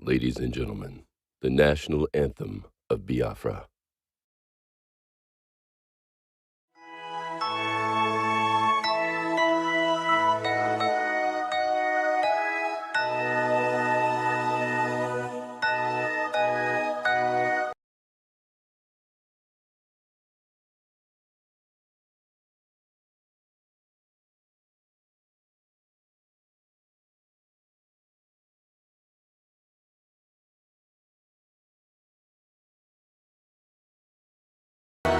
Ladies and gentlemen, the national anthem of Biafra.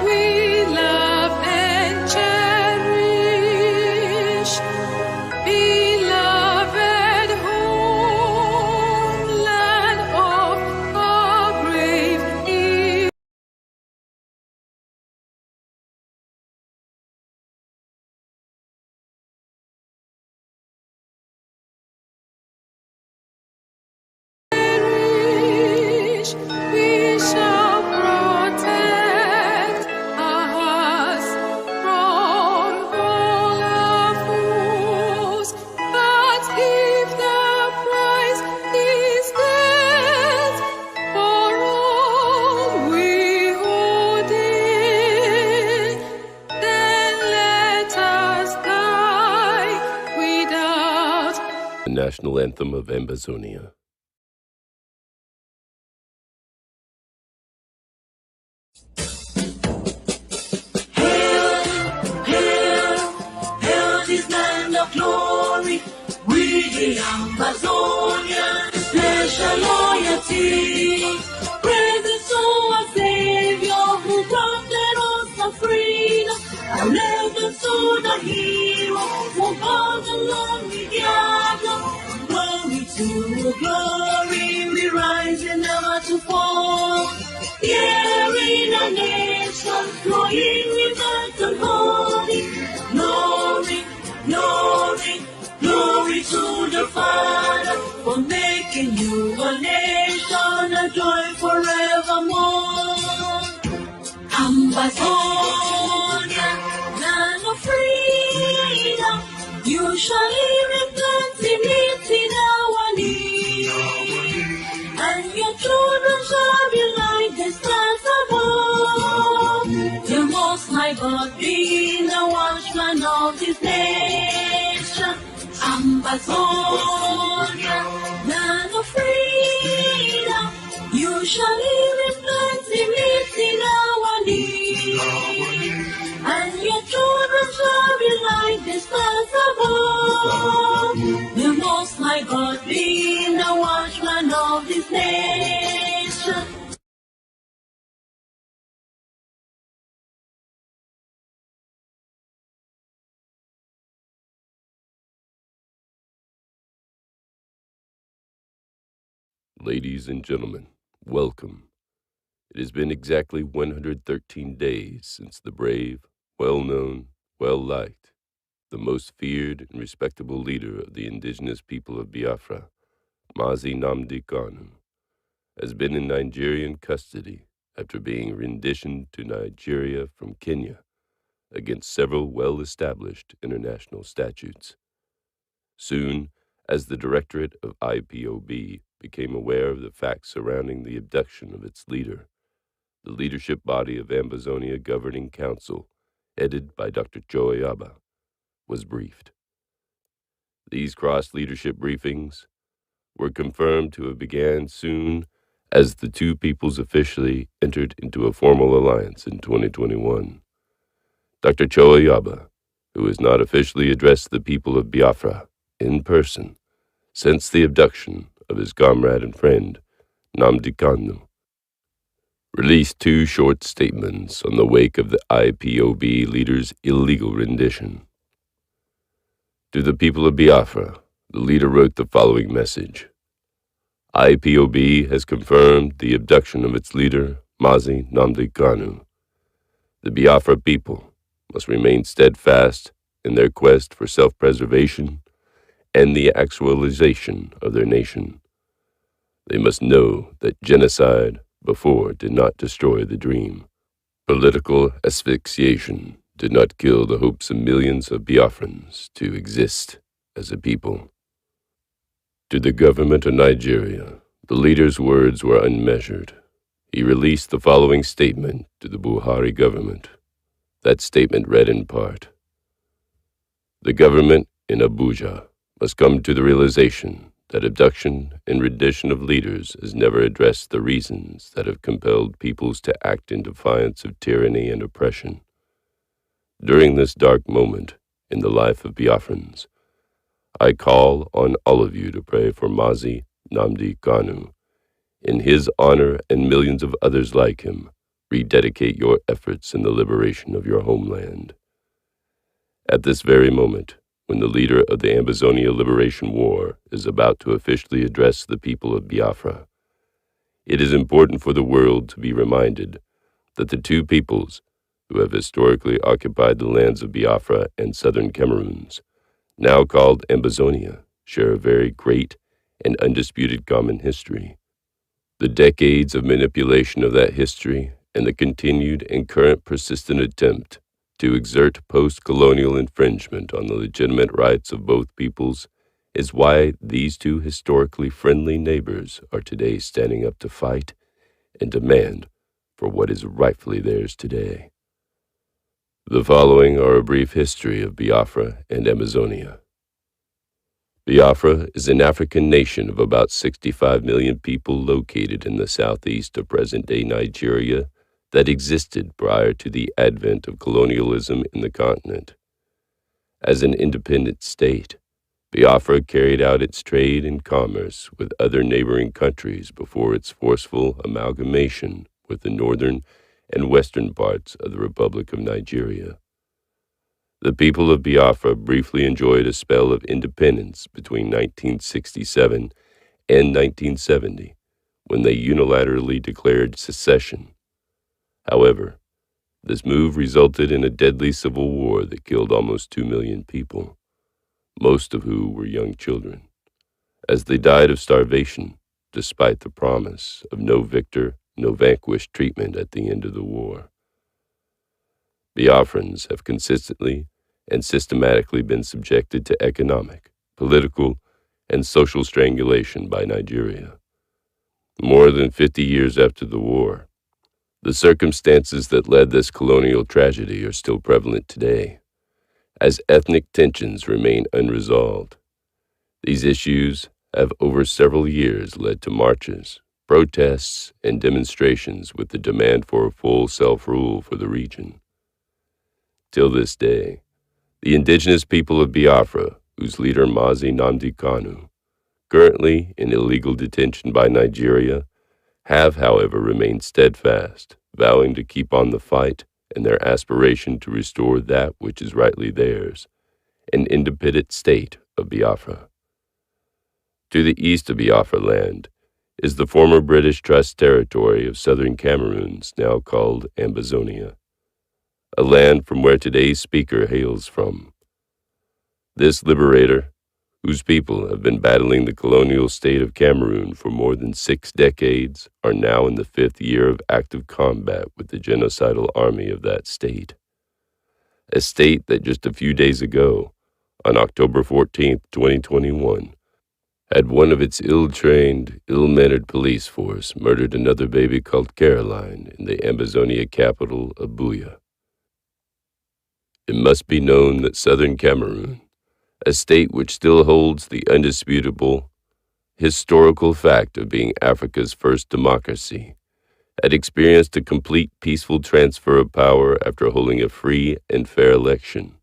We love and cherish beloved homeland of our brave people. We shall protect us from all of foes. But if the price is death for all we hold in, then let us die without The national anthem of Ambazonia. Hail this land of glory, we the Ambazonia, special loyalty. Praise to our Savior who granted us the freedom. Allegiance to the hero for God alone we gather. Glory to glory, we rise and never to fall. Here in a nation, flowing rivers and holy. Glory, glory, glory to the Father for making you a nation, a joy forevermore. Ambazonia, land of freedom, you shall live in plenty, meet in our need. And your children shall be like the stars above. The Most High God being the watchman of this nation. Ambazonia, land of freedom, you shall live in plenty, meet in our need. And your children shall be like the stars above. The Most High God being the watchman of this nation. Ladies and gentlemen, welcome. It has been exactly 113 days since the brave, well-known, well-liked, the most feared and respectable leader of the indigenous people of Biafra, Mazi Nnamdi Kanu, has been in Nigerian custody after being renditioned to Nigeria from Kenya against several well-established international statutes. Soon, as the Directorate of IPOB became aware of the facts surrounding the abduction of its leader, the leadership body of Ambazonia Governing Council, headed by Dr. Cho Of Ambazonia, was briefed. These cross-leadership briefings were confirmed to have began soon as the two peoples officially entered into a formal alliance in 2021. Dr. Cho Of Ambazonia, who has not officially addressed the people of Biafra in person since the abduction of his comrade and friend, Nnamdi Kanu, released two short statements on the wake of the IPOB leader's illegal rendition. To the people of Biafra, the leader wrote the following message. IPOB has confirmed the abduction of its leader, Mazi Nnamdi Kanu. The Biafra people must remain steadfast in their quest for self-preservation and the actualization of their nation. They must know that genocide before did not destroy the dream. Political asphyxiation did not kill the hopes of millions of Biafrans to exist as a people. To the government of Nigeria, The leader's words were unmeasured. He released the following statement to the Buhari government. That statement read in part, "The government in Abuja must come to the realization that abduction and rendition of leaders has never addressed the reasons that have compelled peoples to act in defiance of tyranny and oppression. During this dark moment in the life of Biafrans, I call on all of you to pray for Mazi Nnamdi Kanu. In his honor and millions of others like him, rededicate your efforts in the liberation of your homeland." At this very moment, when the leader of the Ambazonia Liberation War is about to officially address the people of Biafra, it is important for the world to be reminded that the two peoples who have historically occupied the lands of Biafra and southern Cameroons, now called Ambazonia, share a very great and undisputed common history. The decades of manipulation of that history and the continued and current persistent attempt to exert post-colonial infringement on the legitimate rights of both peoples is why these two historically friendly neighbors are today standing up to fight and demand for what is rightfully theirs today. The following are a brief history of Biafra and Ambazonia. Biafra is an African nation of about 65 million people located in the southeast of present-day Nigeria that existed prior to the advent of colonialism in the continent. As an independent state, Biafra carried out its trade and commerce with other neighboring countries before its forceful amalgamation with the northern and western parts of the Republic of Nigeria. The people of Biafra briefly enjoyed a spell of independence between 1967 and 1970, when they unilaterally declared secession. However, this move resulted in a deadly civil war that killed almost 2 million people, most of whom were young children, as they died of starvation despite the promise of no victor, no vanquished treatment at the end of the war. Biafrans have consistently and systematically been subjected to economic, political, and social strangulation by Nigeria. More than 50 years after the war, the circumstances that led this colonial tragedy are still prevalent today, as ethnic tensions remain unresolved. These issues have over several years led to marches, protests, and demonstrations with the demand for full self-rule for the region. Till this day, the indigenous people of Biafra, whose leader Mazi Nnamdi Kanu, currently in illegal detention by Nigeria, have, however, remained steadfast, vowing to keep on the fight and their aspiration to restore that which is rightly theirs, an independent state of Biafra. To the east of Biafra land is the former British Trust territory of southern Cameroons, now called Ambazonia, a land from where today's speaker hails from. This liberator, whose people have been battling the colonial state of Cameroon for more than 6 decades, are now in the 5th year of active combat with the genocidal army of that state. A state that just a few days ago, on October 14, 2021, had one of its ill-trained, ill-mannered police force murdered another baby called Caroline in the Ambazonia capital, Abuja. It must be known that southern Cameroon, a state which still holds the undisputable historical fact of being Africa's first democracy, had experienced a complete peaceful transfer of power after holding a free and fair election.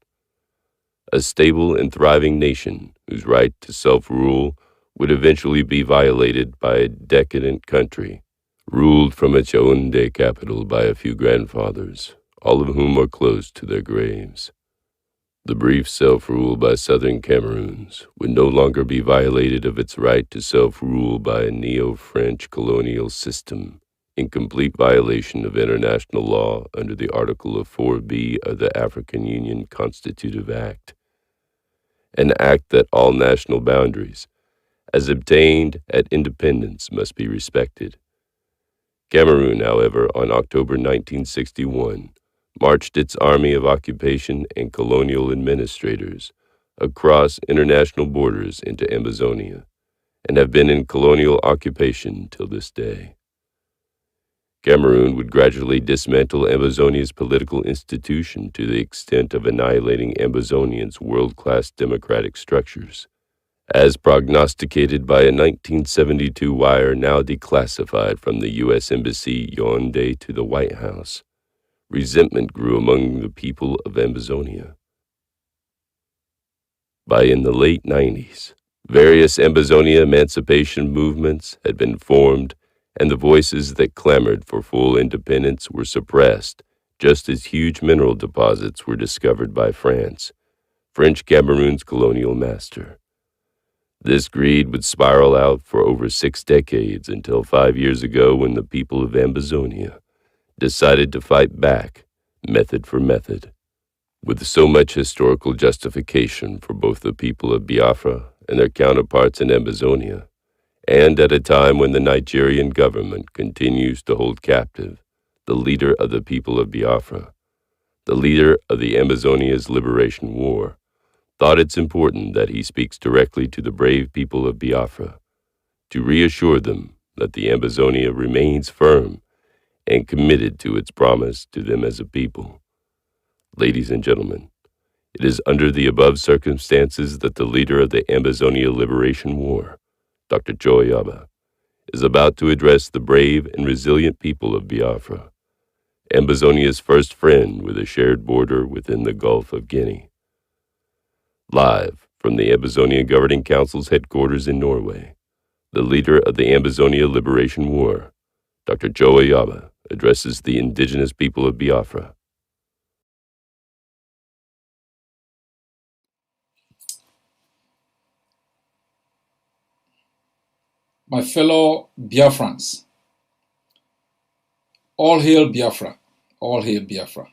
A stable and thriving nation whose right to self-rule would eventually be violated by a decadent country, ruled from its Yaoundé capital by a few grandfathers, all of whom are close to their graves. The brief self-rule by southern Cameroons would no longer be violated of its right to self-rule by a neo-French colonial system, in complete violation of international law under the Article of 4B of the African Union Constitutive Act, an act that all national boundaries, as obtained at independence, must be respected. Cameroon, however, on October 1961, marched its army of occupation and colonial administrators across international borders into Ambazonia, and have been in colonial occupation till this day. Cameroon would gradually dismantle Ambazonia's political institution to the extent of annihilating Ambazonians' world-class democratic structures. As prognosticated by a 1972 wire now declassified from the U.S. Embassy Yaoundé to the White House, resentment grew among the people of Ambazonia. In the late 90s, various Ambazonia emancipation movements had been formed, and the voices that clamored for full independence were suppressed, just as huge mineral deposits were discovered by France, French Cameroon's colonial master. This greed would spiral out for over 6 decades until 5 years ago when the people of Ambazonia decided to fight back, method for method. With so much historical justification for both the people of Biafra and their counterparts in Ambazonia, and at a time when the Nigerian government continues to hold captive the leader of the people of Biafra, the leader of the Ambazonia's liberation war, thought it's important that he speaks directly to the brave people of Biafra to reassure them that the Ambazonia remains firm and committed to its promise to them as a people. Ladies and gentlemen, it is under the above circumstances that the leader of the Ambazonia Liberation War, Dr. Cho of Abba, is about to address the brave and resilient people of Biafra, Ambazonia's first friend with a shared border within the Gulf of Guinea. Live from the Ambazonia Governing Council's headquarters in Norway, the leader of the Ambazonia Liberation War, Dr. Cho of Abba, addresses the indigenous people of Biafra. My fellow Biafrans, all hail Biafra, all hail Biafra.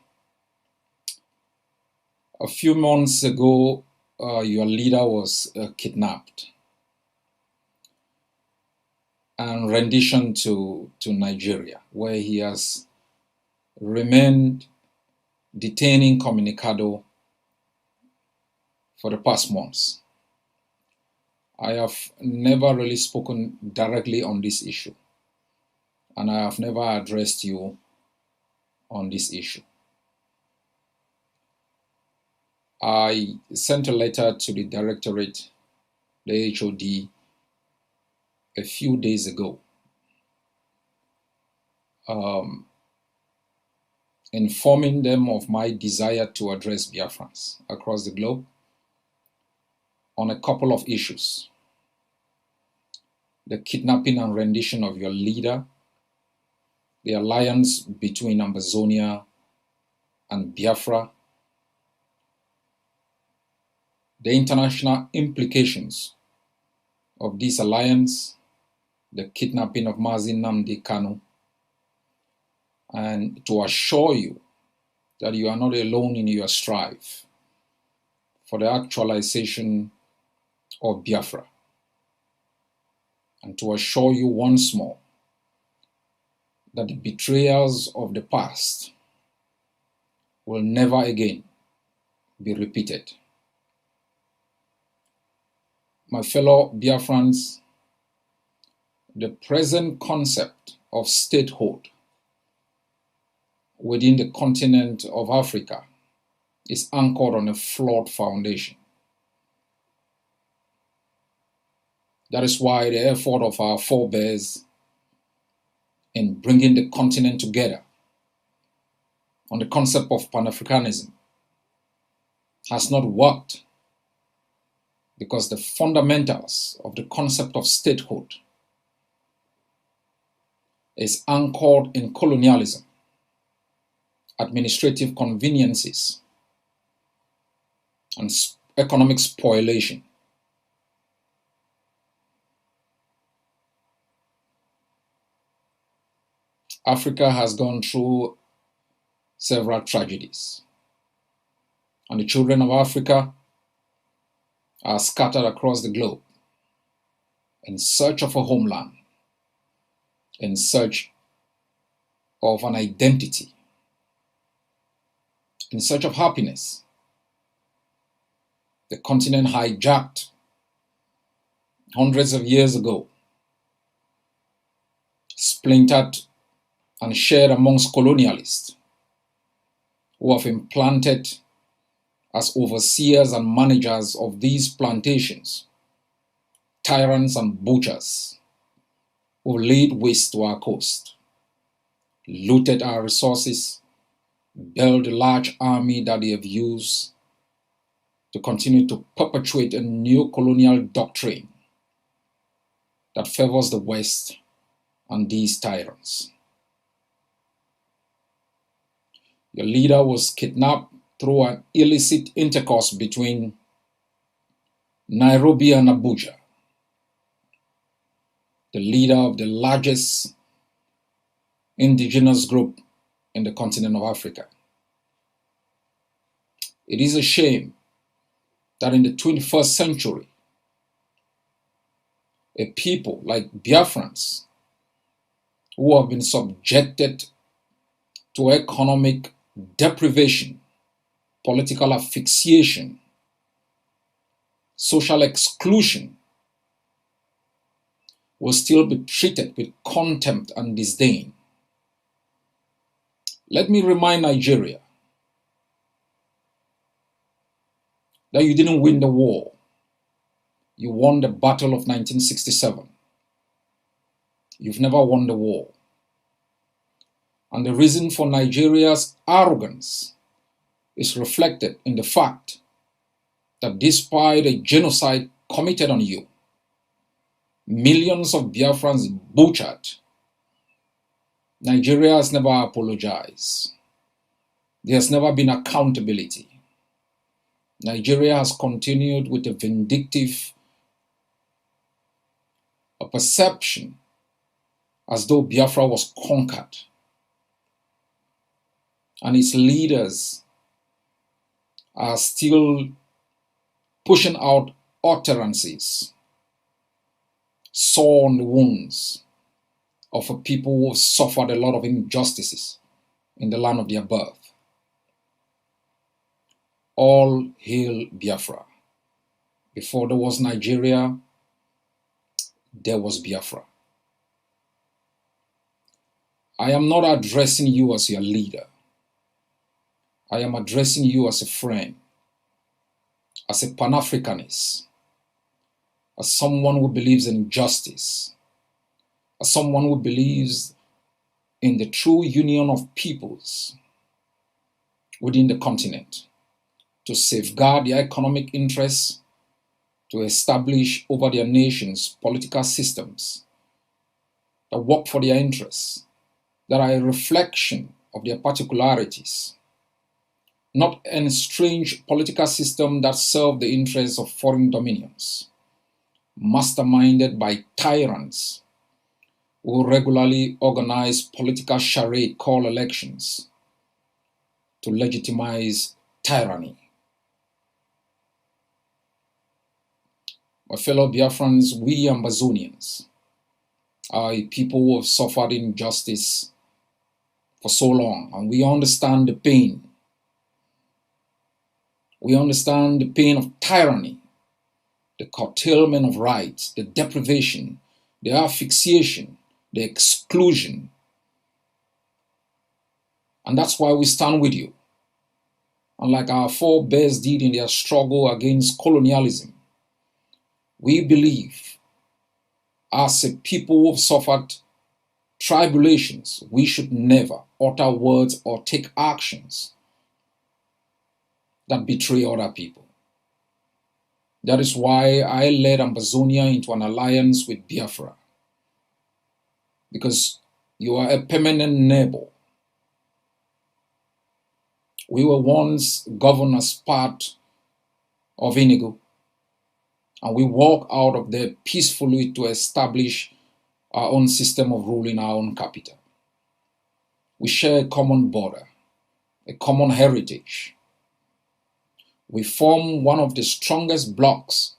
A few months ago, your leader was kidnapped and renditioned to Nigeria, where he has remained detained incommunicado for the past months. I have never really spoken directly on this issue, and I have never addressed you on this issue. I sent a letter to the directorate, the HOD, a few days ago, informing them of my desire to address Biafrans across the globe on a couple of issues: the kidnapping and rendition of your leader, the alliance between Ambazonia and Biafra, the international implications of this alliance, the kidnapping of Mazi Nnamdi Kanu, and to assure you that you are not alone in your strive for the actualization of Biafra, and to assure you once more that the betrayals of the past will never again be repeated. My fellow Biafrans, the present concept of statehood within the continent of Africa is anchored on a flawed foundation. That is why the effort of our forebears in bringing the continent together on the concept of Pan-Africanism has not worked, because the fundamentals of the concept of statehood is anchored in colonialism, administrative conveniences, and economic spoliation. Africa has gone through several tragedies, and the children of Africa are scattered across the globe in search of a homeland, in search of an identity, in search of happiness. The continent hijacked hundreds of years ago, splintered and shared amongst colonialists who have implanted as overseers and managers of these plantations, tyrants and butchers who laid waste to our coast, looted our resources, built a large army that they have used to continue to perpetuate a new colonial doctrine that favors the West and these tyrants. Your leader was kidnapped through an illicit intercourse between Nairobi and Abuja, the leader of the largest indigenous group in the continent of Africa. It is a shame that in the 21st century, a people like Biafrans, who have been subjected to economic deprivation, political asphyxiation, social exclusion, will still be treated with contempt and disdain. Let me remind Nigeria that you didn't win the war. You won the battle of 1967. You've never won the war. And the reason for Nigeria's arrogance is reflected in the fact that despite a genocide committed on you, millions of Biafrans butchered, Nigeria has never apologized. There has never been accountability. Nigeria has continued with a vindictive perception as though Biafra was conquered. And its leaders are still pushing out utterances, sore on the wounds of a people who have suffered a lot of injustices in the land of their birth. All hail Biafra. Before there was Nigeria, there was Biafra. I am not addressing you as your leader. I am addressing you as a friend, as a Pan-Africanist, as someone who believes in justice, as someone who believes in the true union of peoples within the continent to safeguard their economic interests, to establish over their nations political systems that work for their interests, that are a reflection of their particularities, not an strange political system that serve the interests of foreign dominions, masterminded by tyrants who regularly organize political charade called elections to legitimize tyranny. My fellow Biafrans, we Ambazonians are a people who have suffered injustice for so long, and we understand the pain. We understand the pain of tyranny, the curtailment of rights, the deprivation, the asphyxiation, the exclusion. And that's why we stand with you. And like our forebears did in their struggle against colonialism, we believe as a people who have suffered tribulations, we should never utter words or take actions that betray other people. That is why I led Ambazonia into an alliance with Biafra, because you are a permanent neighbor. We were once governed as part of Inigo, and we walk out of there peacefully to establish our own system of rule in our own capital. We share a common border, a common heritage. We form one of the strongest blocs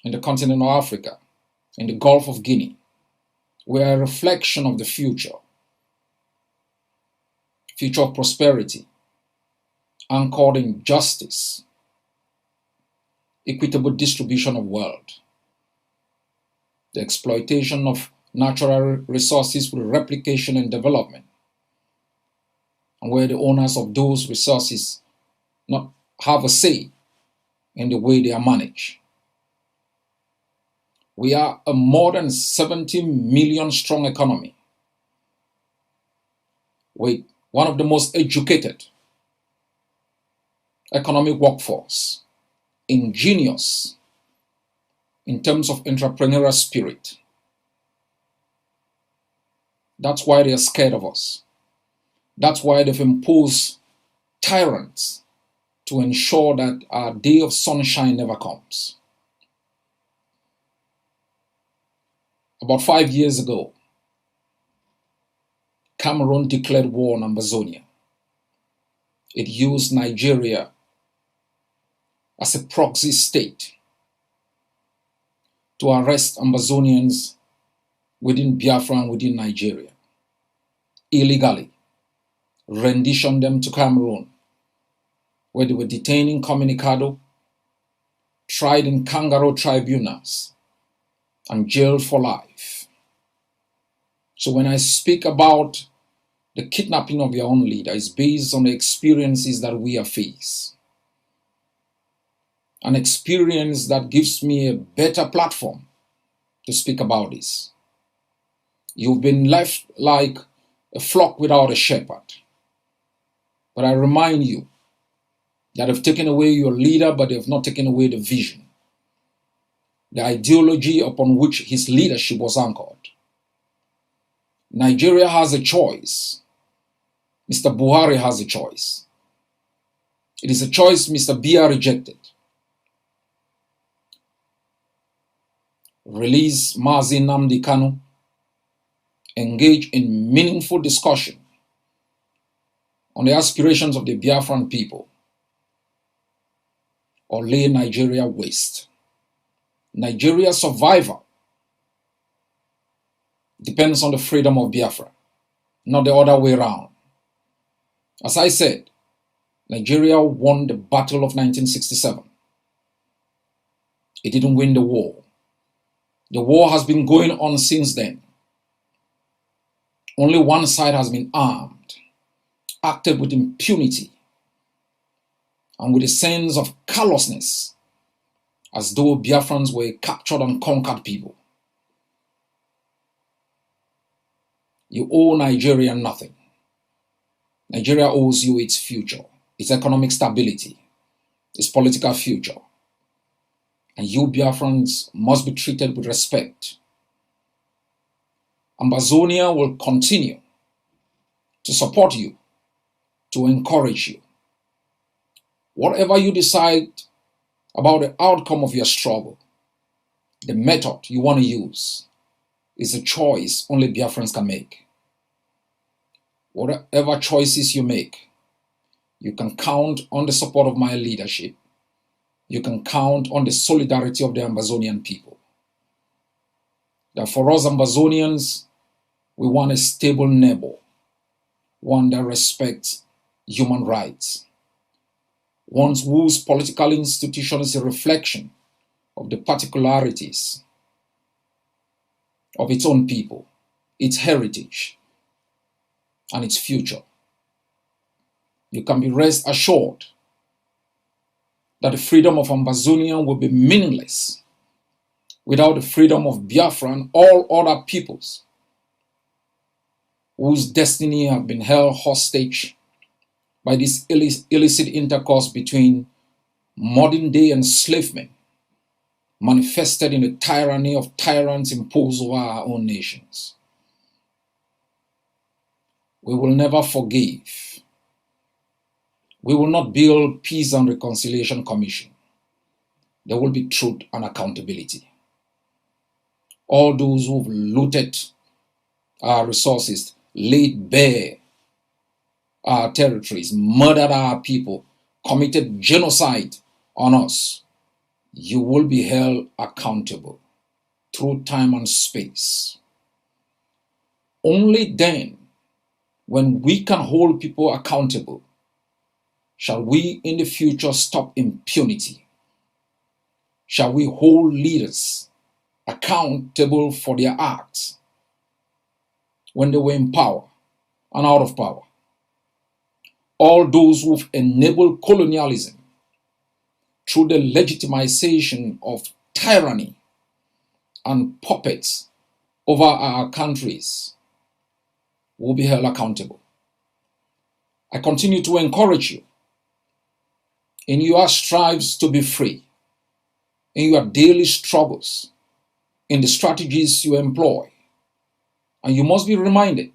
in the continent of Africa, in the Gulf of Guinea. We are a reflection of the future of prosperity, anchored in justice, equitable distribution of wealth, the exploitation of natural resources with replication and development, and where the owners of those resources not have a say in the way they are managed. We are a more than 70 million strong economy with one of the most educated economic workforce, ingenious in terms of entrepreneurial spirit. That's why they are scared of us. That's why they've imposed tyrants to ensure that our day of sunshine never comes. About 5 years ago, Cameroon declared war on Ambazonia. It used Nigeria as a proxy state to arrest Ambazonians within Biafra and within Nigeria, illegally, rendition them to Cameroon, where they were detained incommunicado, tried in kangaroo tribunals, and jailed for life. So when I speak about the kidnapping of your own leader, it's based on the experiences that we have faced. An experience that gives me a better platform to speak about this. You've been left like a flock without a shepherd. But I remind you that they've taken away your leader, but they've not taken away the vision, the ideology upon which his leadership was anchored. Nigeria has a choice. Mr. Buhari has a choice. It is a choice Mr. Biya rejected. Release Mazi Nnamdi Kanu. Engage in meaningful discussion on the aspirations of the Biafran people, or lay Nigeria waste. Nigeria's survival depends on the freedom of Biafra, not the other way around. As I said, Nigeria won the battle of 1967. It didn't win the war. The war has been going on since then. Only one side has been armed, acted with impunity, and with a sense of callousness, as though Biafrans were captured and conquered people. You owe Nigeria nothing. Nigeria owes you its future, its economic stability, its political future. And you Biafrans must be treated with respect. Ambazonia will continue to support you, to encourage you. Whatever you decide about the outcome of your struggle, the method you want to use is a choice only Biafrans can make. Whatever choices you make, you can count on the support of my leadership. You can count on the solidarity of the Ambazonian people. That for us Ambazonians, we want a stable neighbor, one that respects human rights, one whose political institution is a reflection of the particularities of its own people, its heritage, and its future. You can be rest assured that the freedom of Ambazonia will be meaningless without the freedom of Biafra and all other peoples whose destiny have been held hostage by this illicit intercourse between modern-day enslavement manifested in the tyranny of tyrants imposed over our own nations. We will never forgive. We will not build Peace and Reconciliation Commission. There will be truth and accountability. All those who've looted our resources, laid bare our territories, murdered our people, committed genocide on us, you will be held accountable through time and space. Only then, when we can hold people accountable, shall we in the future stop impunity? Shall we hold leaders accountable for their acts when they were in power and out of power. All those who've enabled colonialism through the legitimization of tyranny and puppets over our countries will be held accountable. I continue to encourage you in your strives to be free, in your daily struggles, in the strategies you employ. And you must be reminded,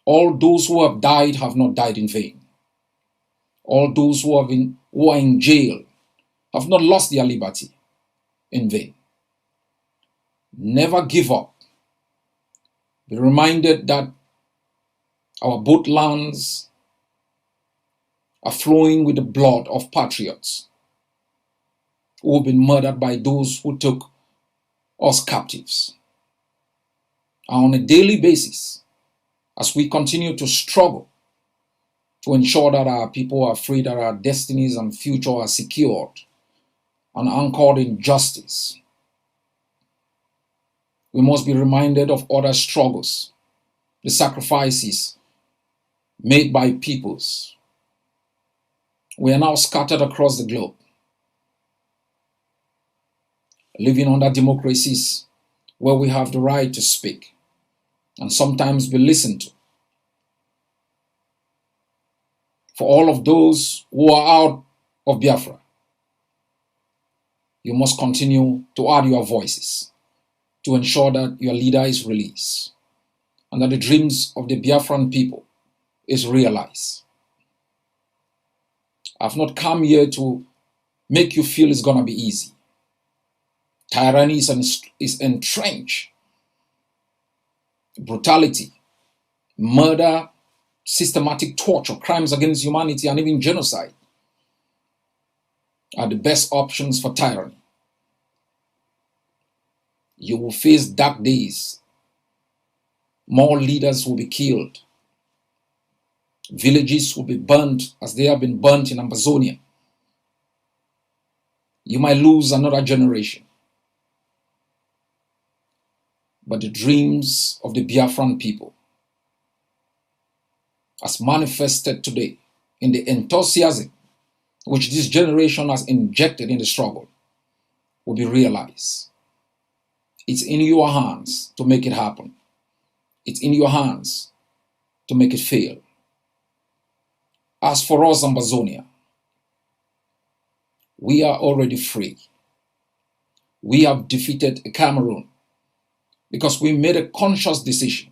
all those who have died have not died in vain. All those who are in jail have not lost their liberty in vain. Never give up. Be reminded that our both lands are flowing with the blood of patriots who have been murdered by those who took us captives. And on a daily basis, as we continue to struggle to ensure that our people are free, that our destinies and future are secured and anchored in justice, we must be reminded of other struggles, the sacrifices made by peoples. We are now scattered across the globe, living under democracies where we have the right to speak and sometimes be listened to. For all of those who are out of Biafra, you must continue to add your voices to ensure that your leader is released and that the dreams of the Biafran people is realized. I've not come here to make you feel it's going to be easy. Tyranny is entrenched. Brutality, murder, systematic torture, crimes against humanity, and even genocide are the best options for tyranny. You will face dark days. More leaders will be killed. Villages will be burnt as they have been burnt in Ambazonia. You might lose another generation. But the dreams of the Biafran people, as manifested today in the enthusiasm which this generation has injected in the struggle, will be realized. It's in your hands to make it happen. It's in your hands to make it fail. As for us, Ambazonia, we are already free. We have defeated Cameroon because we made a conscious decision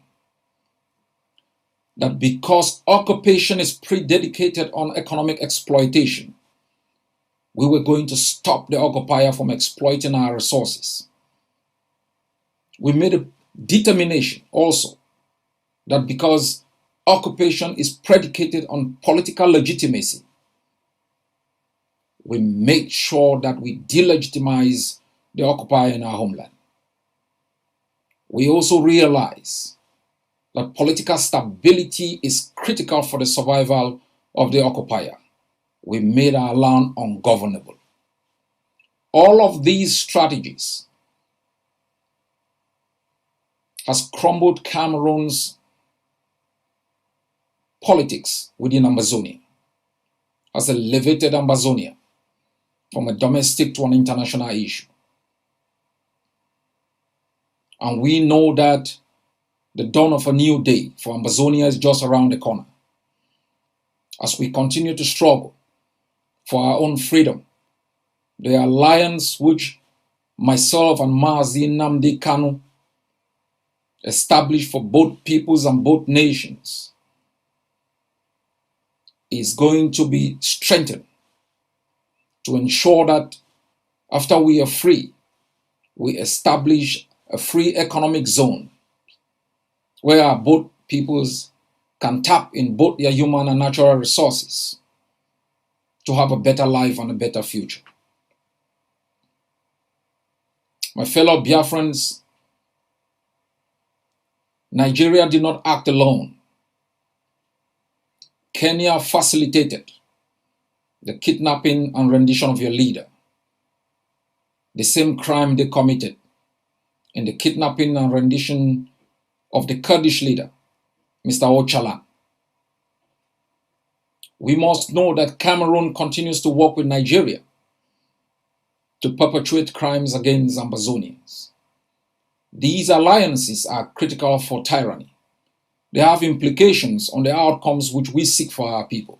that because occupation is predicated on economic exploitation, we were going to stop the occupier from exploiting our resources. We made a determination also that because occupation is predicated on political legitimacy, we make sure that we delegitimize the occupier in our homeland. We also realize that political stability is critical for the survival of the occupier. We made our land ungovernable. All of these strategies has crumbled Cameroon's politics within Ambazonia, has elevated Ambazonia from a domestic to an international issue. And we know that the dawn of a new day for Ambazonia is just around the corner. As we continue to struggle for our own freedom, the alliance which myself and Mazi, Nnamdi, Kanu established for both peoples and both nations is going to be strengthened to ensure that after we are free, we establish a free economic zone where our both peoples can tap in both their human and natural resources to have a better life and a better future. My fellow Biafrans, Nigeria did not act alone. Kenya facilitated the kidnapping and rendition of your leader. The same crime they committed in the kidnapping and rendition of the Kurdish leader, Mr. Öcalan. We must know that Cameroon continues to work with Nigeria to perpetrate crimes against Ambazonians. These alliances are critical for tyranny. They have implications on the outcomes which we seek for our people.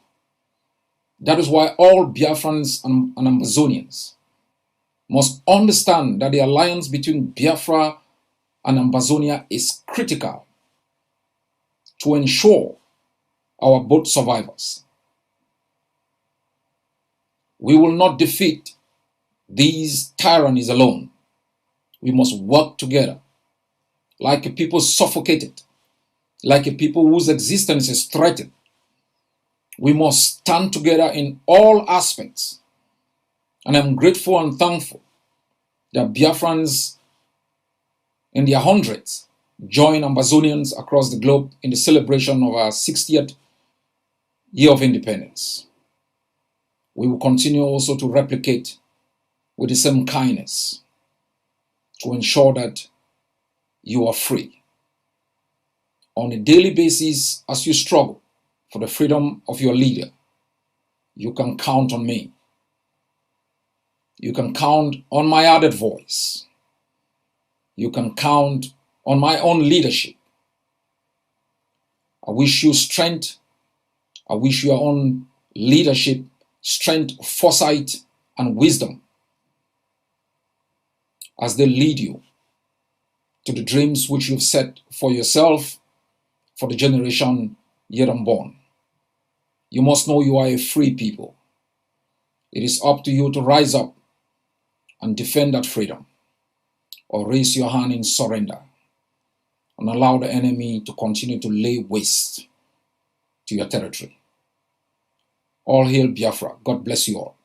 That is why all Biafrans and Ambazonians must understand that the alliance between Biafra and Ambazonia is critical to ensure our both survivors. We will not defeat these tyrannies alone. We must work together like a people suffocated, like a people whose existence is threatened. We must stand together in all aspects. And I'm grateful and thankful that Biafrans in their hundreds join Ambazonians across the globe in the celebration of our 60th year of independence. We will continue also to replicate with the same kindness to ensure that you are free. On a daily basis, as you struggle for the freedom of your leader, you can count on me. You can count on my added voice. You can count on my own leadership. I wish you strength. I wish your own leadership, strength, foresight, and wisdom as they lead you to the dreams which you've set for yourself, for the generation yet unborn. You must know you are a free people. It is up to you to rise up and defend that freedom, or raise your hand in surrender and allow the enemy to continue to lay waste to your territory. All hail Biafra. God bless you all.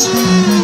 You